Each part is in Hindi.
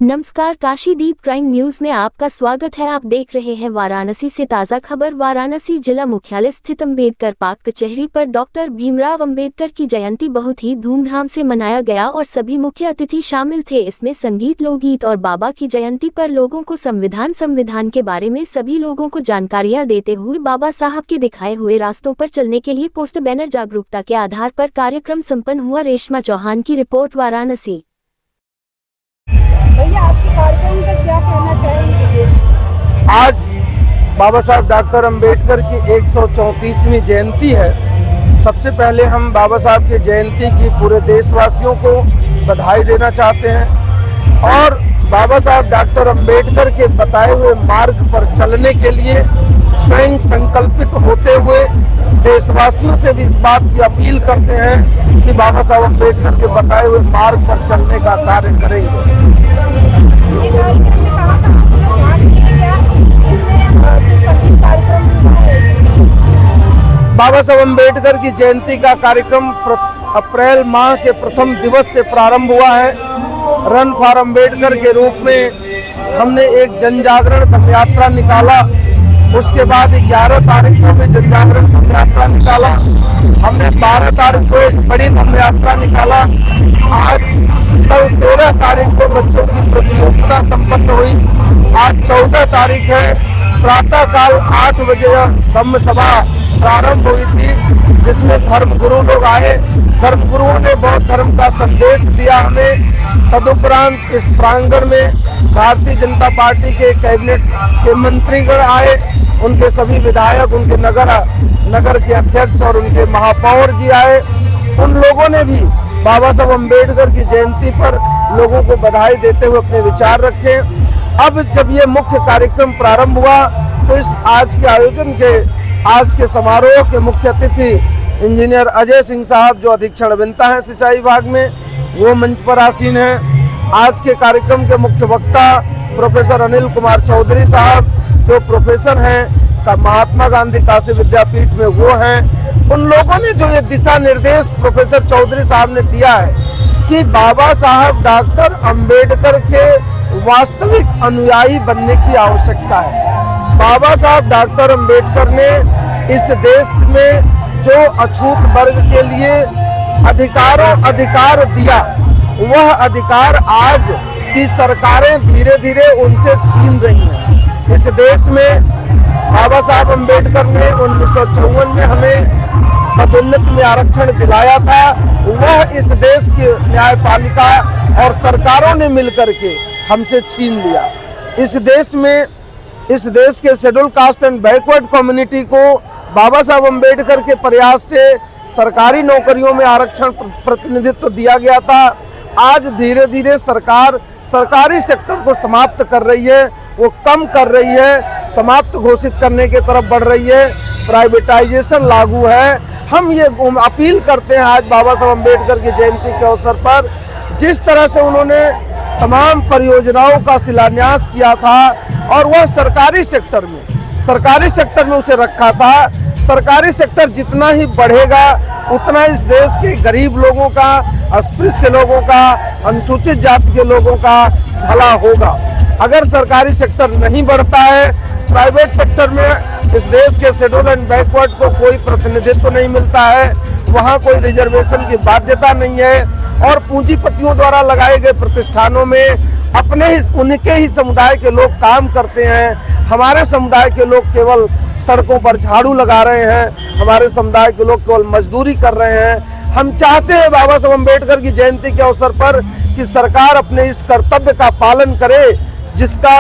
नमस्कार, काशीदीप प्राइम न्यूज में आपका स्वागत है। आप देख रहे हैं वाराणसी से ताज़ा खबर। वाराणसी जिला मुख्यालय स्थित अम्बेडकर पार्क कचहरी पर डॉक्टर भीमराव अंबेडकर की जयंती बहुत ही धूमधाम से मनाया गया और सभी मुख्य अतिथि शामिल थे। इसमें संगीत, लोकगीत और बाबा की जयंती पर लोगों को संविधान के बारे में सभी लोगों को जानकारियाँ देते हुए बाबा साहब के दिखाए हुए रास्तों पर चलने के लिए पोस्टर बैनर जागरूकता के आधार पर कार्यक्रम संपन्न हुआ। रेशमा चौहान की रिपोर्ट, वाराणसी। भैया, आज के कार्यक्रम का क्या कहना चाहेंगे? आज बाबा साहब डॉक्टर अंबेडकर की 134वीं जयंती है। सबसे पहले हम बाबा साहब की जयंती की पूरे देशवासियों को बधाई देना चाहते हैं और बाबा साहब डॉक्टर अंबेडकर के बताए हुए मार्ग पर चलने के लिए स्वयं संकल्पित होते हुए देशवासियों से भी इस बात की अपील करते हैं कि बाबा साहब अंबेडकर के बताए हुए मार्ग पर चलने का कार्य करेंगे। बाबा साहब अंबेडकर की जयंती का कार्यक्रम अप्रैल माह के प्रथम दिवस से प्रारंभ हुआ है। रन फॉर अंबेडकर के रूप में हमने एक जन जागरण धम्म यात्रा निकाला। उसके बाद 11 तारीख को भी जन जागरण धम्म यात्रा निकाला। हमने 12 तारीख को एक बड़ी धम्म यात्रा निकाला। आज कल 13 तारीख को बच्चों की प्रतियोगिता संपन्न हुई। आज 14 तारीख है। प्रातः काल 8 बजे धम्म सभा प्रारंभ हुई थी, जिसमें धर्मगुरु लोग आए। धर्मगुरुओं ने बौद्ध धर्म का संदेश दिया हमें। तदुपरांत इस प्रांगण में भारतीय जनता पार्टी के कैबिनेट के मंत्रीगण आए। उनके सभी विधायक, उनके नगर के अध्यक्ष और उनके महापौर जी आए। उन लोगों ने भी बाबा साहब अम्बेडकर की जयंती पर लोगों को बधाई देते हुए अपने विचार रखे। अब जब ये मुख्य कार्यक्रम प्रारंभ हुआ तो इस आज के आयोजन के आज के समारोह के मुख्य अतिथि इंजीनियर अजय सिंह साहब, जो अधीक्षण अभियंता हैं सिंचाई विभाग में, वो मंच पर आसीन हैं। आज के कार्यक्रम के मुख्य वक्ता प्रोफेसर अनिल कुमार चौधरी साहब, जो प्रोफेसर हैं महात्मा गांधी काशी विद्यापीठ में, वो हैं। उन लोगों ने जो ये दिशा निर्देश प्रोफेसर चौधरी साहब ने दिया है कि बाबा साहब डॉक्टर अंबेडकर के वास्तविक अनुयायी बनने की आवश्यकता है। बाबा साहब डॉक्टर अंबेडकर ने इस देश में जो अछूत वर्ग के लिए अधिकार दिया, वह अधिकार आज की सरकारें धीरे धीरे उनसे छीन रही हैं। इस देश में बाबा साहब अंबेडकर ने 1954 में हमें पदोन्नति में आरक्षण दिलाया था। वह इस देश की न्यायपालिका और सरकारों ने मिलकर के हमसे छीन लिया। इस देश के schedule caste and backward community को बाबा साहब अंबेडकर के प्रयास से सरकारी नौकरियों में आरक्षण प्रतिनिधित्व दिया गया था। आज धीरे धीरे सरकार सरकारी सेक्टर को समाप्त कर रही है, वो कम कर रही है, समाप्त घोषित करने की तरफ बढ़ रही है। प्राइवेटाइजेशन लागू है। हम ये अपील करते हैं आज बाबा साहब अंबेडकर की जयंती के अवसर पर, जिस तरह से उन्होंने तमाम परियोजनाओं का शिलान्यास किया था और वह सरकारी सेक्टर में उसे रखा था। सरकारी सेक्टर जितना ही बढ़ेगा उतना इस देश के गरीब लोगों का, अस्पृश्य लोगों का, अनुसूचित जाति के लोगों का भला होगा। अगर सरकारी सेक्टर नहीं बढ़ता है, प्राइवेट सेक्टर में इस देश के शेड्यूल एंड बैकवर्ड को कोई प्रतिनिधित्व नहीं मिलता है, वहाँ कोई रिजर्वेशन की बाध्यता नहीं है और पूंजीपतियों द्वारा लगाए गए प्रतिष्ठानों में उनके ही समुदाय के लोग काम करते हैं। हमारे समुदाय के लोग केवल सड़कों पर झाड़ू लगा रहे हैं, हमारे समुदाय के लोग केवल मजदूरी कर रहे हैं। हम चाहते हैं बाबा साहब अम्बेडकर की जयंती के अवसर पर कि सरकार अपने इस कर्तव्य का पालन करे, जिसका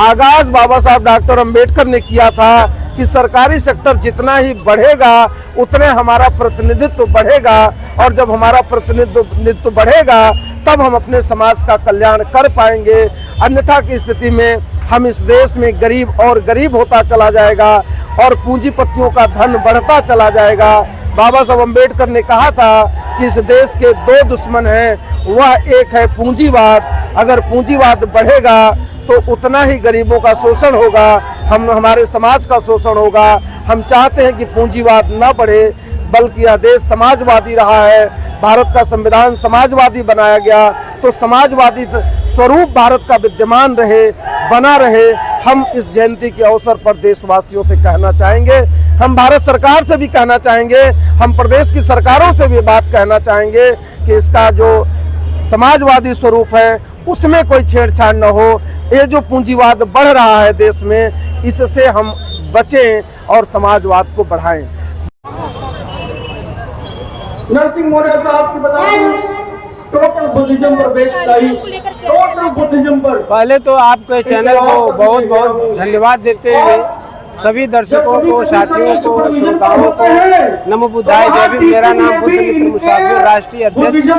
आगाज बाबा साहब डॉक्टर अंबेडकर ने किया था कि सरकारी सेक्टर जितना ही बढ़ेगा उतने हमारा प्रतिनिधित्व बढ़ेगा और जब हमारा प्रतिनिधित्व बढ़ेगा तब हम अपने समाज का कल्याण कर पाएंगे। अन्यथा की स्थिति में हम इस देश में गरीब और गरीब होता चला जाएगा और पूंजीपतियों का धन बढ़ता चला जाएगा। बाबा साहब अम्बेडकर ने कहा था कि इस देश के 2 दुश्मन हैं, वह एक है पूंजीवाद। अगर पूंजीवाद बढ़ेगा तो उतना ही गरीबों का शोषण होगा, हमारे समाज का शोषण होगा। हम चाहते हैं कि पूंजीवाद न बढ़े, बल्कि यह देश समाजवादी रहा है। भारत का संविधान समाजवादी बनाया गया, तो समाजवादी स्वरूप भारत का विद्यमान रहे, बना रहे, हम इस जयंती के अवसर पर देशवासियों से कहना चाहेंगे। हम भारत सरकार से भी कहना चाहेंगे, हम प्रदेश की सरकारों से भी बात कहना चाहेंगे कि इसका जो समाजवादी स्वरूप है उसमें कोई छेड़छाड़ न हो। ये जो पूंजीवाद बढ़ रहा है देश में, इससे हम बचें और समाजवाद को बढ़ाएं। नरसिंह मौर्य साहब की बता दूं, टोटल बुद्धिज्म पर बेस्ड आई, टोटल बुद्धिज्म पर। पहले तो आपके चैनल को बहुत बहुत धन्यवाद देते हुए सभी दर्शकों को, साथियों को, श्रोताओं को नमो बुद्धाय जय भीम। मेरा नाम बुद्ध मित्र मुसाफिर, राष्ट्रीय अध्यक्ष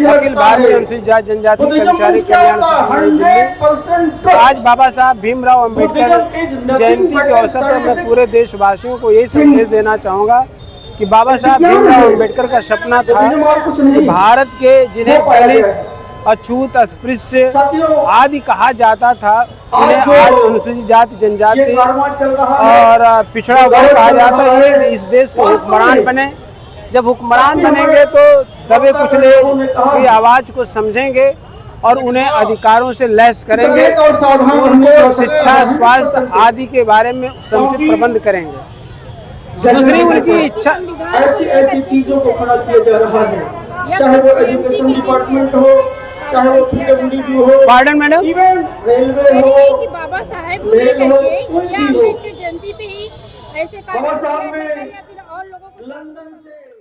अखिल भारतीय अनुसूचित जाति जनजाति कर्मचारी कल्याण संघ दिल्ली। आज बाबा साहब भीमराव अंबेडकर जयंती के अवसर पर मैं पूरे देशवासियों को यही संदेश देना चाहूँगा कि बाबा साहब भीमराव अंबेडकर का सपना था कि भारत के जिन्हें दलित, अछूत, अस्पृश्य आदि कहा जाता था, उन्हें आज अनुसूचित जाति जनजाति और पिछड़ा वर्ग कहा जाता है, ये इस देश के हुक्मरान बने। जब हुक्मरान बनेंगे तो दबे कुचले की आवाज़ को समझेंगे और उन्हें अधिकारों से लैस करेंगे, उनको शिक्षा, स्वास्थ्य आदि के बारे में समुचित प्रबंध करेंगे। दूसरी उनकी इच्छा, ऐसी चीजों को खड़ा किया जा रहा है, चाहे वो एजुकेशन डिपार्टमेंट हो, चाहे वो पीडब्ल्यूडी हो, पार्डन मैडम, इवन रेलवे हो, कि बाबा साहेब ने करके या अम्बेडकर जयंती पे ही ऐसे कार्य बाबा साहब किया जाता है ने या फिर और लोगों को लंदन से